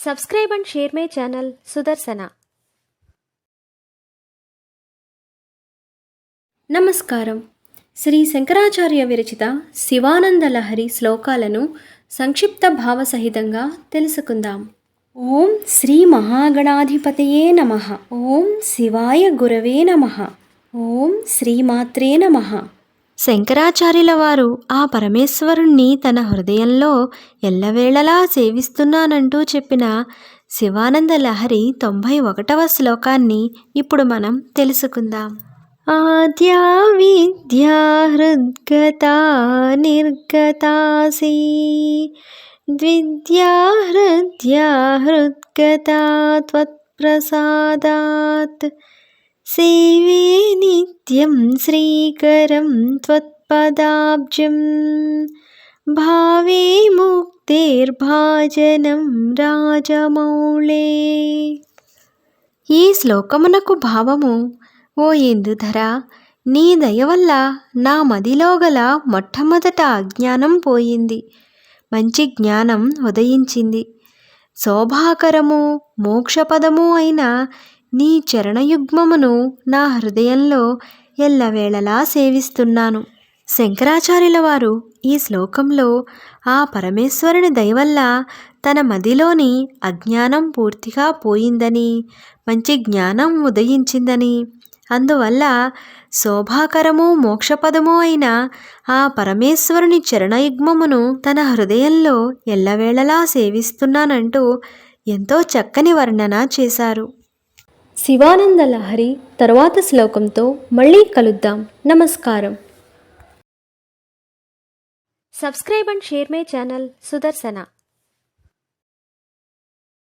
Subscribe and share my channel Sudarsana. నమస్కారం. శ్రీ శంకరాచార్య విరచిత శివానంద లహరి శ్లోకాలను సంక్షిప్త భావసహితంగా తెలుసుకుందాం. ఓం శ్రీ మహాగణాధిపతయే నమః. ఓం శివాయ గురవే నమః. ఓం శ్రీమాత్రే నమః. శంకరాచార్యుల వారు ఆ పరమేశ్వరుణ్ణి తన హృదయంలో ఎల్లవేళలా సేవిస్తున్నానంటూ చెప్పిన శివానంద లహరి 91వ శ్లోకాన్ని ఇప్పుడు మనం తెలుసుకుందాం. ఆద్యా విద్యా హృద్గతా నిర్గతాసి ద్విద్యా హృద్యా హృద్గతా త్వత్ప్రసాదాత్ సేవే నిత్యం శ్రీకరం త్వత్పదాబ్జం భావే ముక్తిర్భాజనం రాజమౌళే. ఈ శ్లోకమునకు భావము: ఓ ఇందుధర, నీ దయ వల్ల నా మదిలో గల మొట్టమొదట అజ్ఞానం పోయింది, మంచి జ్ఞానం ఉదయించింది. శోభాకరము మోక్షపదము అయిన నీ చరణయుగ్మమును నా హృదయంలో ఎల్లవేళలా సేవిస్తున్నాను. శంకరాచార్యుల వారు ఈ శ్లోకంలో ఆ పరమేశ్వరుని దయవల్ల తన మదిలోని అజ్ఞానం పూర్తిగా పోయిందని, మంచి జ్ఞానం ఉదయించిందని, అందువల్ల శోభాకరము మోక్షపదము అయిన ఆ పరమేశ్వరుని చరణయుగ్మమును తన హృదయంలో ఎల్లవేళలా సేవిస్తున్నానంటూ ఎంతో చక్కని వర్ణన చేశారు. శివానంద లహరి తరువాత శ్లోకంతో మళ్ళీ కలుద్దాం. నమస్కారం. Subscribe and share my channel Sudarsana.